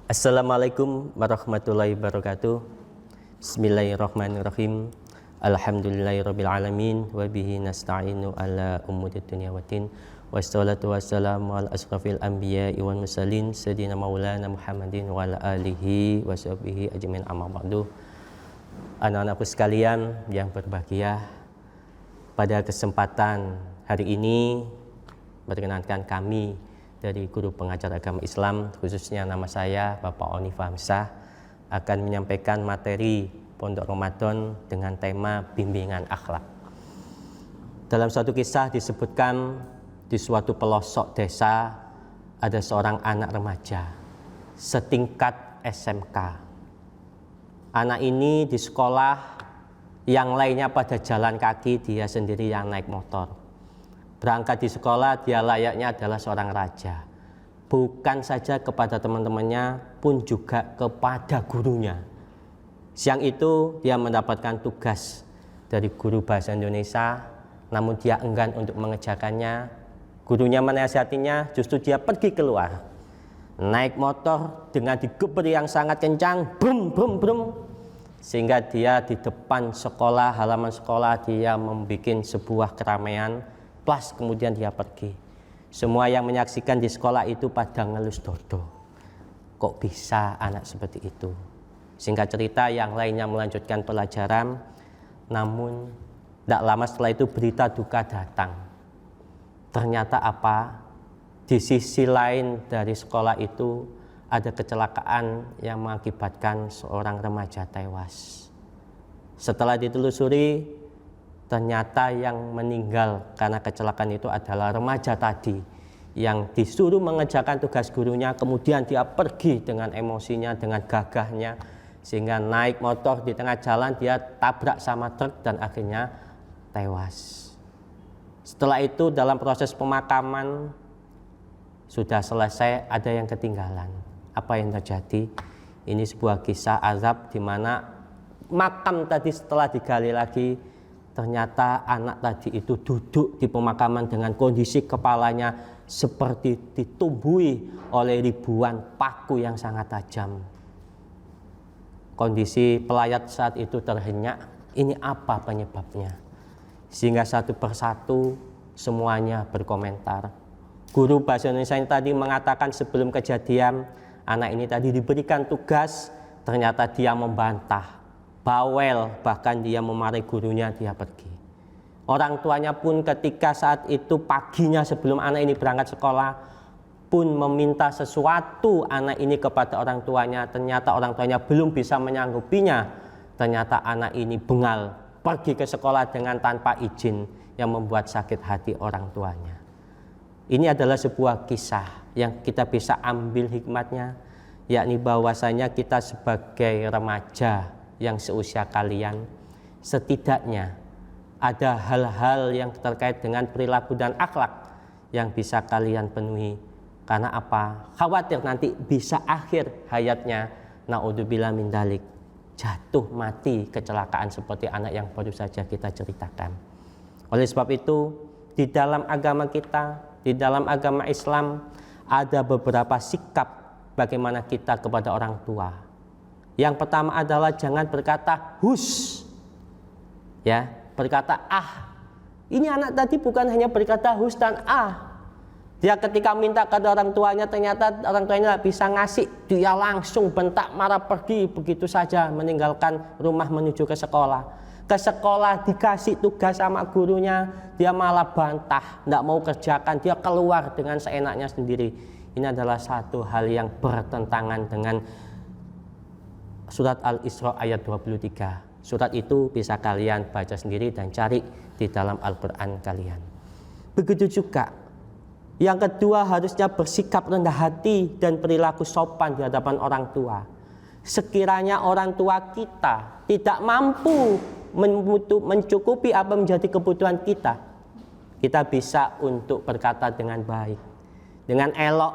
Assalamualaikum warahmatullahi wabarakatuh. Bismillahirrahmanirrahim. Alhamdulillahirabbil alamin wa bihi nasta'inu ala umuri dunya waddin. Wassalatu wassalamu ala asrafil anbiya'i wal mursalin sayyidina maulana Muhammadin wa ala alihi wa sahbihi ajmain, amma ba'du. Anak-anakku sekalian yang berbahagia, pada kesempatan hari ini perkenankan kami dari Guru Pengajar Agama Islam, khususnya nama saya Bapak Oni Famsah, akan menyampaikan materi Pondok Ramadan dengan tema bimbingan akhlak. Dalam suatu kisah disebutkan di suatu pelosok desa ada seorang anak remaja setingkat SMK. Anak ini di sekolah, yang lainnya pada jalan kaki, dia sendiri yang naik motor. Berangkat di sekolah, dia layaknya adalah seorang raja. Bukan saja kepada teman-temannya, pun juga kepada gurunya. Siang itu dia mendapatkan tugas dari guru bahasa Indonesia, namun dia enggan untuk mengerjakannya. Gurunya menasihatinya, justru dia pergi keluar. Naik motor dengan digeberi yang sangat kencang, brum brum brum. Sehingga dia di depan sekolah, halaman sekolah, dia membuat sebuah keramaian. Plus kemudian dia pergi. Semua yang menyaksikan di sekolah itu pada ngelus dodo. Kok bisa anak seperti itu? Singkat cerita, yang lainnya melanjutkan pelajaran. Namun tidak lama setelah itu berita duka datang. Ternyata apa? Di sisi lain dari sekolah itu ada kecelakaan yang mengakibatkan seorang remaja tewas. Setelah ditelusuri, ternyata yang meninggal karena kecelakaan itu adalah remaja tadi yang disuruh mengerjakan tugas gurunya, kemudian dia pergi dengan emosinya, dengan gagahnya, sehingga naik motor di tengah jalan dia tabrak sama truk dan akhirnya tewas. Setelah itu dalam proses pemakaman sudah selesai, ada yang ketinggalan. Apa yang terjadi? Ini sebuah kisah azab di mana makam tadi setelah digali lagi, ternyata anak tadi itu duduk di pemakaman dengan kondisi kepalanya seperti ditumbuhi oleh ribuan paku yang sangat tajam. Kondisi pelayat saat itu terhenyak. Ini apa penyebabnya? Sehingga satu persatu semuanya berkomentar. Guru bahasa Indonesia yang tadi mengatakan sebelum kejadian anak ini tadi diberikan tugas, ternyata dia membantah, bawel, bahkan dia memarahi gurunya, dia pergi. Orang tuanya pun ketika saat itu paginya sebelum anak ini berangkat sekolah pun meminta sesuatu anak ini kepada orang tuanya. Ternyata orang tuanya belum bisa menyanggupinya. Ternyata anak ini bengal, pergi ke sekolah dengan tanpa izin, yang membuat sakit hati orang tuanya. Ini adalah sebuah kisah yang kita bisa ambil hikmatnya, yakni bahwasanya kita sebagai remaja yang seusia kalian, setidaknya ada hal-hal yang terkait dengan perilaku dan akhlak yang bisa kalian penuhi. Karena apa? Khawatir nanti bisa akhir hayatnya, naudzubillah min dzalik, jatuh mati kecelakaan seperti anak yang baru saja kita ceritakan. Oleh sebab itu, di dalam agama kita, di dalam agama Islam, ada beberapa sikap bagaimana kita kepada orang tua. Yang pertama adalah jangan berkata hus, ya, berkata ah. Ini anak tadi bukan hanya berkata hus dan ah. Dia ketika minta kepada orang tuanya, ternyata orang tuanya tidak bisa ngasih, dia langsung bentak marah pergi begitu saja, meninggalkan rumah menuju ke sekolah. Ke sekolah dikasih tugas sama gurunya, dia malah bantah, tidak mau kerjakan, dia keluar dengan seenaknya sendiri. Ini adalah satu hal yang bertentangan dengan Surat Al-Isra ayat 23. Surat itu bisa kalian baca sendiri dan cari di dalam Al-Quran kalian. Begitu juga yang kedua, harusnya bersikap rendah hati dan perilaku sopan di hadapan orang tua. Sekiranya orang tua kita tidak mampu mencukupi apa menjadi kebutuhan kita, kita bisa untuk berkata dengan baik, dengan elok,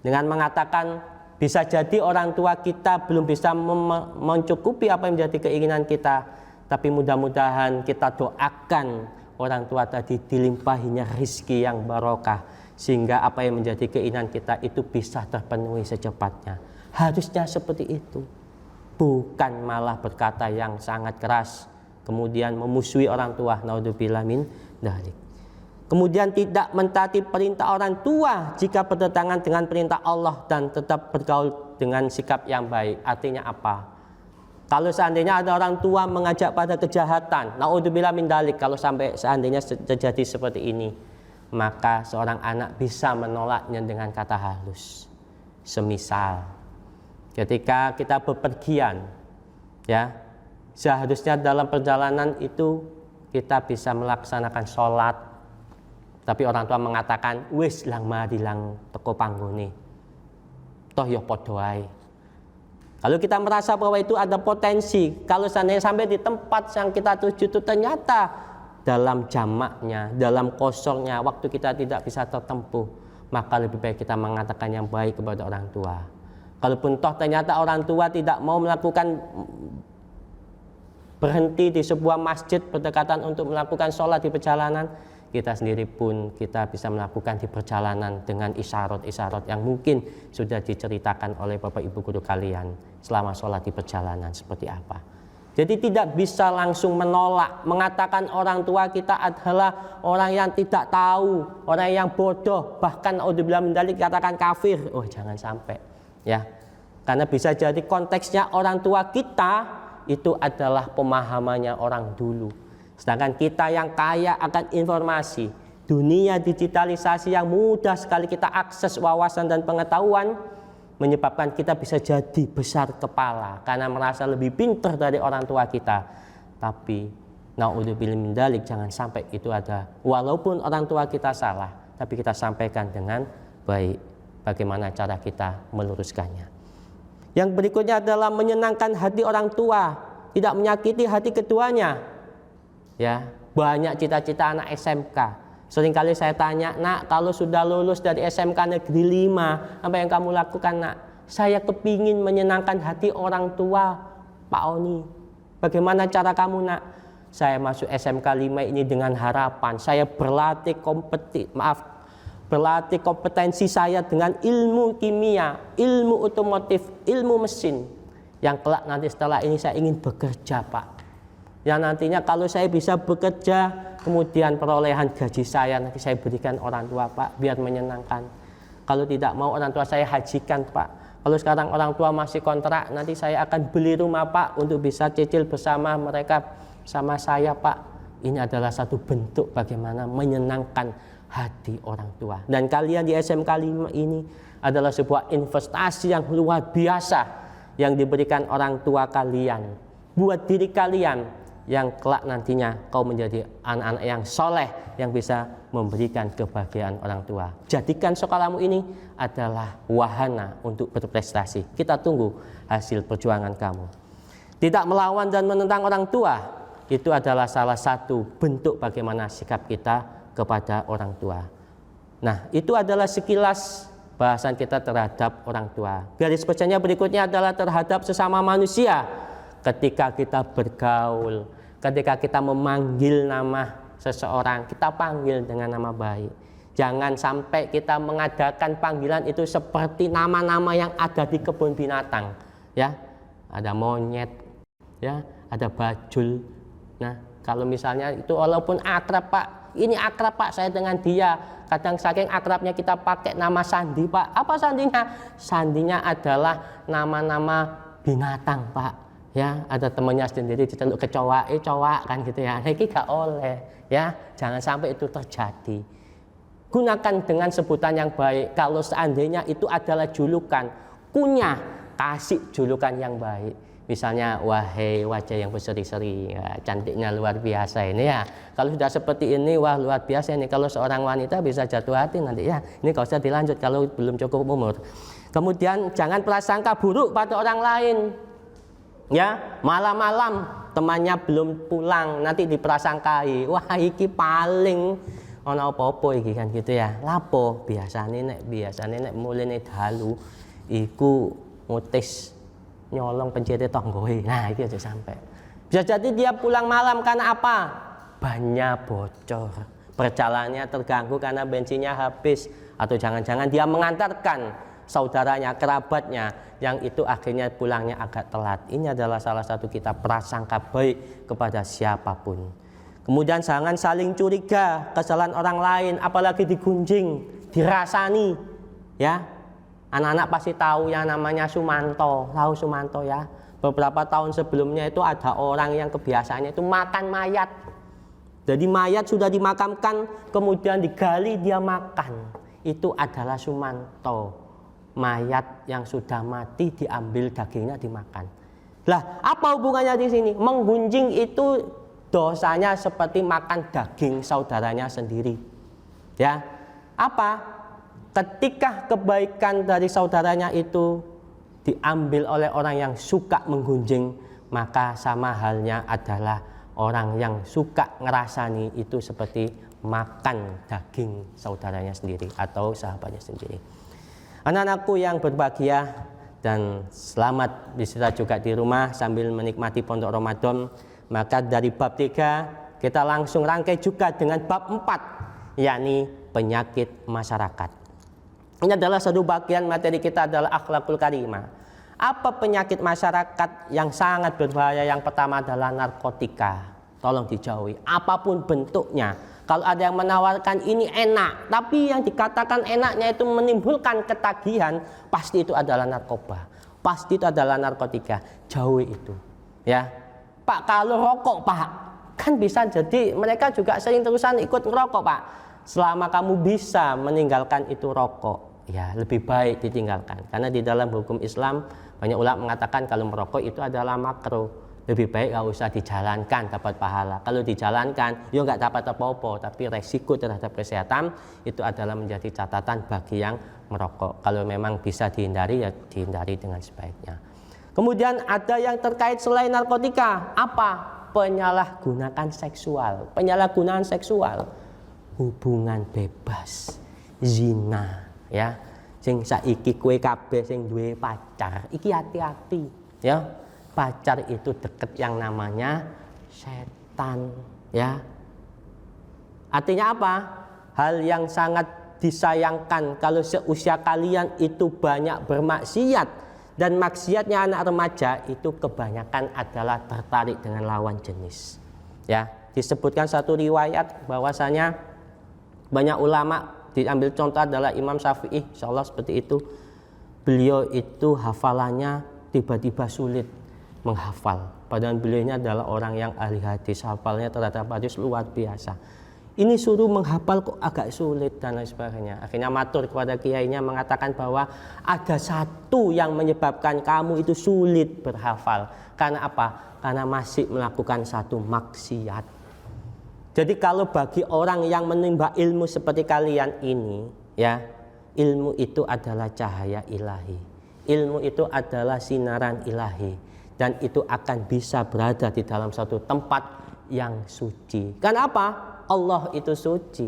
dengan mengatakan, bisa jadi orang tua kita belum bisa mencukupi apa yang menjadi keinginan kita, tapi mudah-mudahan kita doakan orang tua tadi dilimpahinya rizki yang barokah, sehingga apa yang menjadi keinginan kita itu bisa terpenuhi secepatnya. Harusnya seperti itu. Bukan malah berkata yang sangat keras, kemudian memusuhi orang tua, naudzubillah min dzalik. Kemudian tidak mentaati perintah orang tua jika bertentangan dengan perintah Allah dan tetap bergaul dengan sikap yang baik. Artinya apa? Kalau seandainya ada orang tua mengajak pada kejahatan, naudzubillah min dzalik, kalau sampai seandainya terjadi seperti ini, maka seorang anak bisa menolaknya dengan kata halus. Semisal ketika kita bepergian, ya, seharusnya dalam perjalanan itu kita bisa melaksanakan sholat, tapi orang tua mengatakan wis lang madilang teko panggone toh yo padha wae. Kalau kita merasa bahwa itu ada potensi, kalau seandainya sampai di tempat yang kita tuju itu ternyata dalam jamaknya, dalam kosongnya, waktu kita tidak bisa tertempuh, maka lebih baik kita mengatakan yang baik kepada orang tua. Kalaupun toh ternyata orang tua tidak mau melakukan, berhenti di sebuah masjid berdekatan untuk melakukan sholat di perjalanan, kita sendiri pun kita bisa melakukan di perjalanan dengan isyarat-isyarat yang mungkin sudah diceritakan oleh Bapak Ibu guru kalian selama sholat di perjalanan seperti apa. Jadi tidak bisa langsung menolak, mengatakan orang tua kita adalah orang yang tidak tahu, orang yang bodoh, bahkan naudzubillah min dzalik katakan kafir. Oh, jangan sampai, ya. Karena bisa jadi konteksnya orang tua kita itu adalah pemahamannya orang dulu. Sedangkan kita yang kaya akan informasi, dunia digitalisasi yang mudah sekali kita akses wawasan dan pengetahuan, menyebabkan kita bisa jadi besar kepala karena merasa lebih pintar dari orang tua kita. Tapi naudzubillah min dzalik, jangan sampai itu ada. Walaupun orang tua kita salah, tapi kita sampaikan dengan baik. Bagaimana cara kita meluruskannya? Yang berikutnya adalah menyenangkan hati orang tua, tidak menyakiti hati keduanya. Ya, banyak cita-cita anak SMK. Seringkali saya tanya, nak, kalau sudah lulus dari SMK Negeri 5, apa yang kamu lakukan, nak? Saya kepingin menyenangkan hati orang tua, Pak Oni. Bagaimana cara kamu, nak? Saya masuk SMK 5 ini dengan harapan saya berlatih kompetensi saya dengan ilmu kimia, ilmu otomotif, ilmu mesin. Yang kelak nanti setelah ini saya ingin bekerja, Pak. Yang nantinya kalau saya bisa bekerja, kemudian perolehan gaji saya nanti saya berikan orang tua, Pak, biar menyenangkan. Kalau tidak mau orang tua saya hajikan, Pak. Kalau sekarang orang tua masih kontrak, nanti saya akan beli rumah, Pak, untuk bisa cicil bersama mereka, sama saya, Pak. Ini adalah satu bentuk bagaimana menyenangkan hati orang tua. Dan kalian di SMK 5 ini adalah sebuah investasi yang luar biasa yang diberikan orang tua kalian buat diri kalian, yang kelak nantinya kau menjadi anak-anak yang soleh yang bisa memberikan kebahagiaan orang tua. Jadikan sekolahmu ini adalah wahana untuk berprestasi. Kita tunggu hasil perjuangan kamu. Tidak melawan dan menentang orang tua, itu adalah salah satu bentuk bagaimana sikap kita kepada orang tua. Nah, itu adalah sekilas bahasan kita terhadap orang tua. Garis besarnya berikutnya adalah terhadap sesama manusia. Ketika kita bergaul, ketika kita memanggil nama seseorang, kita panggil dengan nama baik. Jangan sampai kita mengadakan panggilan itu seperti nama-nama yang ada di kebun binatang, ya. Ada monyet, ya, ada bajul. Nah, kalau misalnya itu walaupun akrab, Pak, ini akrab, Pak, saya dengan dia. Kadang saking akrabnya kita pakai nama sandi, Pak. Apa sandinya? Sandinya adalah nama-nama binatang, Pak. Ya, ada temannya sendiri diceluk kecoa, cowak kan gitu ya. Ini gak oleh, ya. Jangan sampai itu terjadi. Gunakan dengan sebutan yang baik. Kalau seandainya itu adalah julukan, kunyah, kasih julukan yang baik. Misalnya, wahai wajah yang berseri-seri, ya, cantiknya luar biasa ini ya. Kalau sudah seperti ini, wah luar biasa ini. Kalau seorang wanita bisa jatuh hati nanti ya. Ini gak usah dilanjut kalau belum cukup umur. Kemudian jangan prasangka buruk pada orang lain. Ya, malam-malam temannya belum pulang, nanti diprasangkai, wah iki paling ana apa-apa iki kan gitu ya. Lapo biasane nek mulene dalu iku ngutis nyolong pencete tanggoe. Nah, iki aja sampai. Bisa jadi dia pulang malam karena apa? Bannya bocor. Perjalanannya terganggu karena bensinnya habis, atau jangan-jangan dia mengantarkan saudaranya, kerabatnya, yang itu akhirnya pulangnya agak telat. Ini adalah salah satu kita prasangka baik kepada siapapun. Kemudian jangan saling curiga kesalahan orang lain, apalagi digunjing, dirasani. Ya, anak-anak pasti tahu yang namanya Sumanto, tahu Sumanto ya. Beberapa tahun sebelumnya itu ada orang yang kebiasaannya itu makan mayat. Jadi mayat sudah dimakamkan, kemudian digali dia makan. Itu adalah Sumanto. Mayat yang sudah mati diambil dagingnya dimakan. Lah, apa hubungannya di sini? Menggunjing itu dosanya seperti makan daging saudaranya sendiri. Ya. Apa? Ketika kebaikan dari saudaranya itu diambil oleh orang yang suka menggunjing, maka sama halnya adalah orang yang suka ngerasani itu seperti makan daging saudaranya sendiri atau sahabatnya sendiri. Anak-anakku yang berbahagia dan selamat bisa juga di rumah sambil menikmati pondok Ramadan, maka dari bab 3 kita langsung rangkai juga dengan bab 4, yakni penyakit masyarakat. Ini adalah satu bagian materi kita adalah akhlakul karimah. Apa penyakit masyarakat yang sangat berbahaya? Yang pertama adalah narkotika. Tolong dijauhi, apapun bentuknya. Kalau ada yang menawarkan ini enak, tapi yang dikatakan enaknya itu menimbulkan ketagihan, pasti itu adalah narkoba. Pasti itu adalah narkotika. Jauhi itu. Ya, Pak, kalau rokok, Pak, kan bisa jadi mereka juga sering terusan ikut ngerokok, Pak. Selama kamu bisa meninggalkan itu rokok, ya lebih baik ditinggalkan. Karena di dalam hukum Islam banyak ulama mengatakan kalau merokok itu adalah makruh. Lebih baik nggak usah dijalankan, dapat pahala. Kalau dijalankan, ya nggak dapat apa-apa, tapi resiko terhadap kesehatan itu adalah menjadi catatan bagi yang merokok. Kalau memang bisa dihindari, ya dihindari dengan sebaiknya. Kemudian ada yang terkait selain narkotika, apa? Penyalahgunaan seksual. Penyalahgunaan seksual, hubungan bebas, zina, ya. Sing saiki kowe kabeh sing duwe pacar, iki hati-hati, ya. Pacar itu deket yang namanya setan, ya. Artinya apa? Hal yang sangat disayangkan kalau seusia kalian itu banyak bermaksiat, dan maksiatnya anak remaja itu kebanyakan adalah tertarik dengan lawan jenis. Ya, disebutkan satu riwayat bahwasanya banyak ulama, diambil contoh adalah Imam Syafi'i, insyaallah seperti itu. Beliau itu hafalannya tiba-tiba sulit menghafal. Padahal beliau ini adalah orang yang ahli hadis, hafalnya terhadap hadis luar biasa. Ini suruh menghafal kok agak sulit dan lain sebagainya. Akhirnya matur kepada kiainya mengatakan bahwa ada satu yang menyebabkan kamu itu sulit berhafal. Karena apa? Karena masih melakukan satu maksiat. Jadi kalau bagi orang yang menimba ilmu seperti kalian ini, ya, ilmu itu adalah cahaya ilahi. Ilmu itu adalah sinaran ilahi. Dan itu akan bisa berada di dalam satu tempat yang suci. Karena apa? Allah itu suci.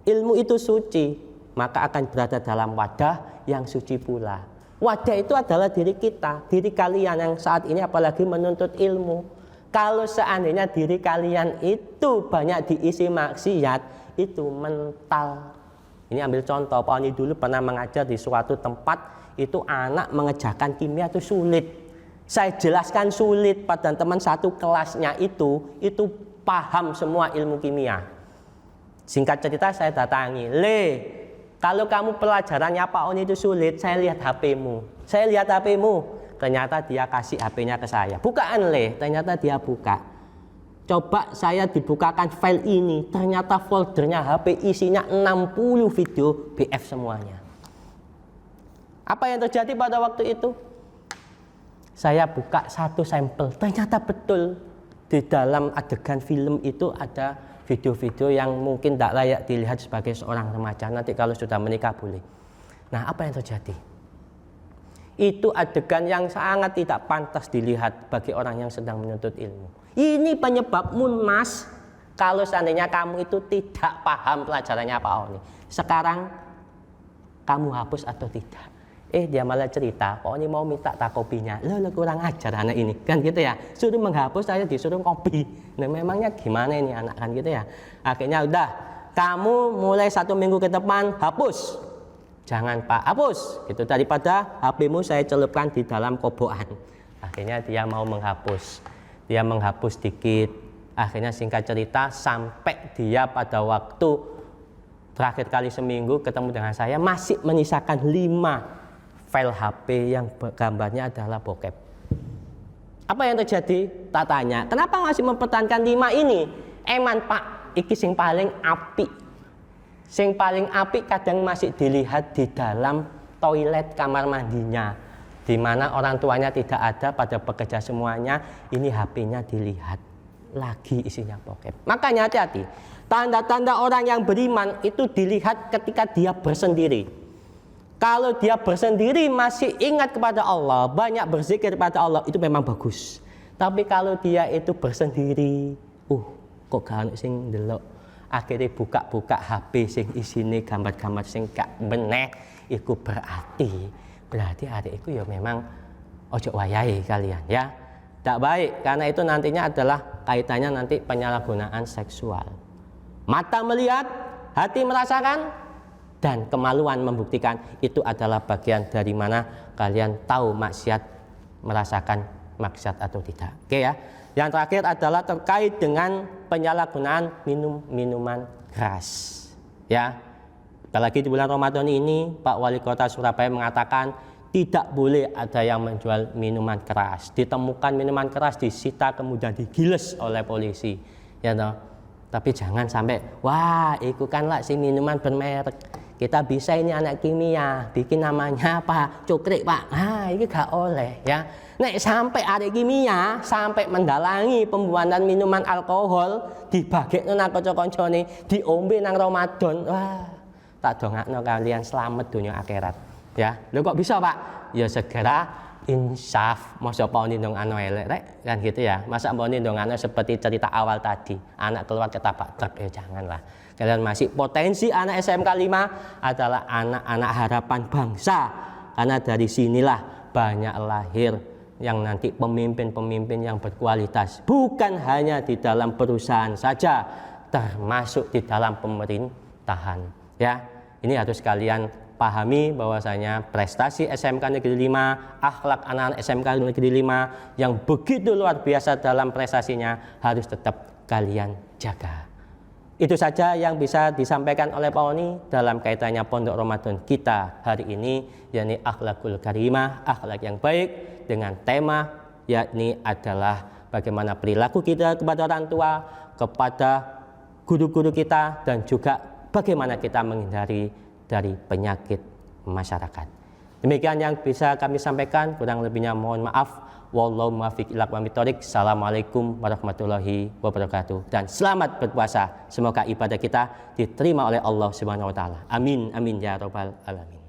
Ilmu itu suci. Maka akan berada dalam wadah yang suci pula. Wadah itu adalah diri kita, diri kalian yang saat ini apalagi menuntut ilmu. Kalau seandainya diri kalian itu banyak diisi maksiat, itu mental. Ini ambil contoh, Pak Oni dulu pernah mengajar di suatu tempat, itu anak mengerjakan kimia itu sulit. Saya jelaskan sulit pada teman satu kelasnya itu paham semua ilmu kimia. Singkat cerita saya datangi, kalau kamu pelajarannya Pak Oni itu sulit, saya lihat HP-mu. Saya lihat HP-mu, ternyata dia kasih HP-nya ke saya. Bukaan ternyata dia buka. Coba saya dibukakan file ini, ternyata foldernya HP isinya 60 video BF semuanya. Apa yang terjadi pada waktu itu? Saya buka satu sampel, ternyata betul di dalam adegan film itu ada video-video yang mungkin tidak layak dilihat sebagai seorang remaja. Nanti kalau sudah menikah boleh. Nah, apa yang terjadi? Itu adegan yang sangat tidak pantas dilihat bagi orang yang sedang menuntut ilmu. Ini penyebabmu, Mas. Kalau seandainya kamu itu tidak paham pelajarannya Pak Oni, sekarang kamu hapus atau tidak? Dia malah cerita, Pak Oni mau minta tak kopinya. Lo kurang ajar anak ini, kan gitu ya. Suruh menghapus, saya disuruh kopi. Nah, memangnya gimana ini anak, kan gitu ya. Akhirnya udah, kamu mulai 1 minggu ke depan hapus. Jangan Pak, hapus. Gitu, daripada HP-mu saya celupkan di dalam kobokan. Akhirnya dia mau menghapus. Dia menghapus dikit. Akhirnya singkat cerita sampai dia pada waktu terakhir kali seminggu ketemu dengan saya masih menyisakan 5 file HP yang gambarnya adalah bokep. Apa yang terjadi? Tak tanya, kenapa masih mempertahankan 5 ini? Eman Pak, iki sing paling apik. Sing paling apik kadang masih dilihat di dalam toilet kamar mandinya, di mana orang tuanya tidak ada, pada bekerja semuanya, ini HP-nya dilihat lagi isinya bokep. Makanya hati-hati. Tanda-tanda orang yang beriman itu dilihat ketika dia bersendiri. Kalau dia bersendiri masih ingat kepada Allah, banyak berzikir kepada Allah, itu memang bagus. Tapi kalau dia itu bersendiri, kok gak sing ndelok, akhirnya buka-buka HP sing isine gambar-gambar sing gak benek, iku berarti hari itu ya memang ojo wayahe kalian ya. Tak baik, karena itu nantinya adalah kaitannya nanti penyalahgunaan seksual. Mata melihat, hati merasakan, dan kemaluan membuktikan itu adalah bagian dari mana kalian tahu maksiat, merasakan maksiat atau tidak. Oke ya. Yang terakhir adalah terkait dengan penyalahgunaan minuman keras. Ya. Apalagi di bulan Ramadan ini, Pak Wali Kota Surabaya mengatakan tidak boleh ada yang menjual minuman keras. Ditemukan minuman keras disita kemudian digiles oleh polisi. Ya toh. Tapi jangan sampai, wah, itu kan lah si minuman bermerek. Kita bisa ini anak kimia, bikin namanya apa? Cukrik Pak. Ini gak oleh ya. Nek sampai anak kimia sampai mendalangi pembuatan minuman alkohol dibagekno nang kanca-kancane, diombe nang Ramadan. Wah, tak dongakno kalian selamat dunia akhirat. Ya, lho kok bisa Pak? Ya segera insaf, masa mau nindong anu elek rek kan gitu ya. Masa mau nindong anu seperti cerita awal tadi, anak keluar ketabrak truk, janganlah. Kalian masih potensi anak SMK 5 adalah anak-anak harapan bangsa. Karena dari sinilah banyak lahir yang nanti pemimpin-pemimpin yang berkualitas. Bukan hanya di dalam perusahaan saja, termasuk di dalam pemerintahan. Ya, ini harus kalian pahami bahwasanya prestasi SMK Negeri 5, akhlak anak-anak SMK Negeri 5 yang begitu luar biasa dalam prestasinya harus tetap kalian jaga. Itu saja yang bisa disampaikan oleh Pak Oni dalam kaitannya Pondok Ramadan kita hari ini, yakni akhlakul karimah, akhlak yang baik, dengan tema yakni adalah bagaimana perilaku kita kepada orang tua, kepada guru-guru kita, dan juga bagaimana kita menghindari dari penyakit masyarakat. Demikian yang bisa kami sampaikan, kurang lebihnya mohon maaf. Wallahu muwaffiq ila aqwamit thoriq. Assalamualaikum warahmatullahi wabarakatuh. Dan selamat berpuasa. Semoga ibadah kita diterima oleh Allah Subhanahu wa taala. Amin amin ya rabbal alamin.